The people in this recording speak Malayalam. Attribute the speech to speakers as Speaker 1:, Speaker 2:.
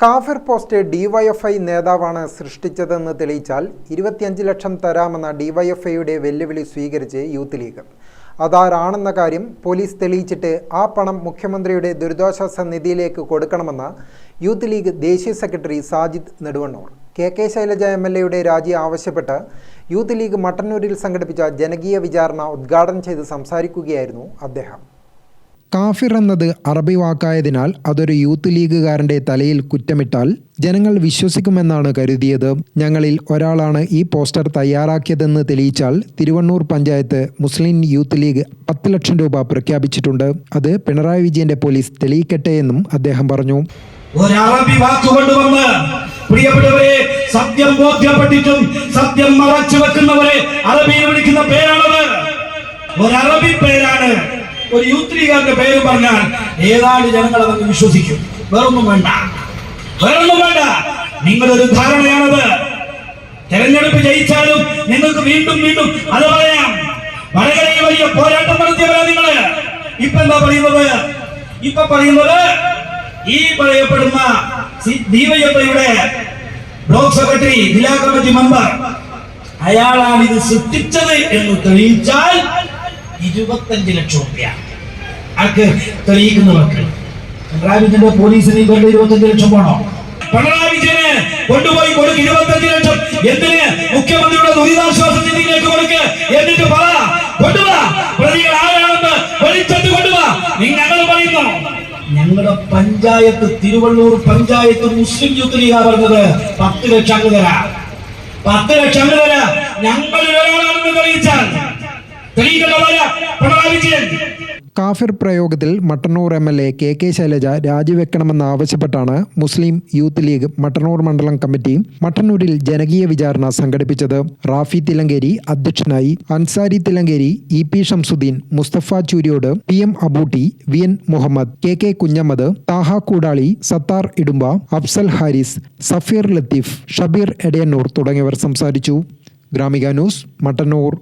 Speaker 1: കാഫിർ പോസ്റ്റ് ഡിവൈഎഫ്ഐ നേതാവാണ് സൃഷ്ടിച്ചതെന്ന് തെളിയിച്ചാൽ 25 ലക്ഷം തരാമെന്ന ഡിവൈഎഫ്ഐയുടെ വെല്ലുവിളി സ്വീകരിച്ച് യൂത്ത് ലീഗ്. അതാരാണെന്ന കാര്യം പോലീസ് തെളിയിച്ചിട്ട് ആ പണം മുഖ്യമന്ത്രിയുടെ ദുരിതാശ്വാസ നിധിയിലേക്ക് കൊടുക്കണമെന്ന് യൂത്ത് ലീഗ് ദേശീയ സെക്രട്ടറി സാജിദ് നെടുവണ്ണൂർ. കെ ശൈലജ MLAയുടെ രാജി ആവശ്യപ്പെട്ട് യൂത്ത് ലീഗ് മട്ടന്നൂരിൽ സംഘടിപ്പിച്ച ജനകീയ വിചാരണ ഉദ്ഘാടനം ചെയ്ത് സംസാരിക്കുകയായിരുന്നു അദ്ദേഹം. കാഫിർ എന്നത് അറബി വാക്കായതിനാൽ അതൊരു യൂത്ത് ലീഗുകാരൻ്റെ തലയിൽ കുറ്റമിട്ടാൽ ജനങ്ങൾ വിശ്വസിക്കുമെന്നാണ് കരുതിയത്. ഞങ്ങളിൽ ഒരാളാണ് ഈ പോസ്റ്റർ തയ്യാറാക്കിയതെന്ന് തെളിയിച്ചാൽ തിരുവണ്ണൂർ പഞ്ചായത്ത് മുസ്ലിം യൂത്ത് ലീഗ് 10 ലക്ഷം രൂപ പ്രഖ്യാപിച്ചിട്ടുണ്ട്. അത് പിണറായി വിജയന്റെ പോലീസ് തെളിയിക്കട്ടെ എന്നും അദ്ദേഹം പറഞ്ഞു.
Speaker 2: ഒരറബി വാക്കുകൊണ്ടുവന്ന് പ്രിയപ്പെട്ടവരെ, സത്യം ബോധ്യപ്പെട്ടിട്ടും സത്യം മറച്ചു വെക്കുന്നവരെ അറബിയിൽ വിളിക്കുന്ന പേരാണത്. ഒരറബി പേരാണ്. ഒരു യൂത്ത് ലീഗിന്റെ പേര് പറഞ്ഞാൽ ഏതാണ്ട് ജനങ്ങൾ അതങ്ങ് വിശ്വസിക്കും. വേറൊന്നും വേണ്ട. നിങ്ങളൊരു ധാരണയാണത്. തെരഞ്ഞെടുപ്പ് ജയിച്ചാലും നിങ്ങൾക്ക് വീണ്ടും വീണ്ടും അത് പറയാം. വടകരയിൽ വലിയ പോരാട്ടം നടത്തിയവരാ നിങ്ങള്. ഇപ്പൊ എന്താ പറയുന്നത്? ഈ പറയപ്പെടുന്ന ഡിവൈഎഫ്ഐയുടെ ബ്ലോക്ക് സെക്രട്ടറി, ജില്ലാ കമ്മിറ്റി മെമ്പർ, അയാളാണ് ഇത് സൃഷ്ടിച്ചത് എന്ന് തെളിയിച്ചാൽ 25 ലക്ഷം രൂപ ആർക്ക് തെളിയിക്കുന്നവർക്ക്. പിണറായി വിജയന്റെ പോലീസിന് ഇവരുടെ 25 ലക്ഷം പോണോ? പിണറായി വിജയന് കൊണ്ടുപോയി കൊടുക്ക് 25 ലക്ഷം. എന്തിന്? മുഖ്യമന്ത്രിയുടെ ദുരിതാശ്വാസ നിധിയിലേക്ക് കൊടുക്ക്. എന്നിട്ട് പറ, കൊണ്ടുവാ പ്രതികൾ ആരാണെന്ന് വെളിച്ചത്ത് കൊണ്ടുവാ. ഞങ്ങൾ പറയുന്നു, ഞങ്ങളുടെ പഞ്ചായത്ത്, തിരുവള്ളൂർ പഞ്ചായത്ത് മുസ്ലിം യൂത്ത് ലീഗാ പറഞ്ഞത് 10 ലക്ഷം അങ്ങ് തരാം. 10 ലക്ഷം അങ്ങ് തരാം. ഞങ്ങളിൽ ഒരാളാണെന്ന് തെളിയിച്ചാൽ
Speaker 1: കാഫിർ പ്രയോഗത്തിൽ മട്ടന്നൂർ MLA കെ ശൈലജ രാജിവെക്കണമെന്നാവശ്യപ്പെട്ടാണ് മുസ്ലിം യൂത്ത് ലീഗ് മട്ടന്നൂർ മണ്ഡലം കമ്മിറ്റി മട്ടന്നൂരിൽ ജനകീയ വിചാരണ സംഘടിപ്പിച്ചത്. റാഫി തിലങ്കേരി അധ്യക്ഷനായി. Ansari Thillankeri, EP Shamsudheen, Musthafa Chooriyod, PM Abootty, VN Muhammad, K Kunhammad, Thaha Koodali, Sathar Idumba, Afsal Haris, Safeer Latheef, Shabeer Edayannur തുടങ്ങിയവർ സംസാരിച്ചു. ഗ്രാമിക ന്യൂസ്, മട്ടന്നൂർ.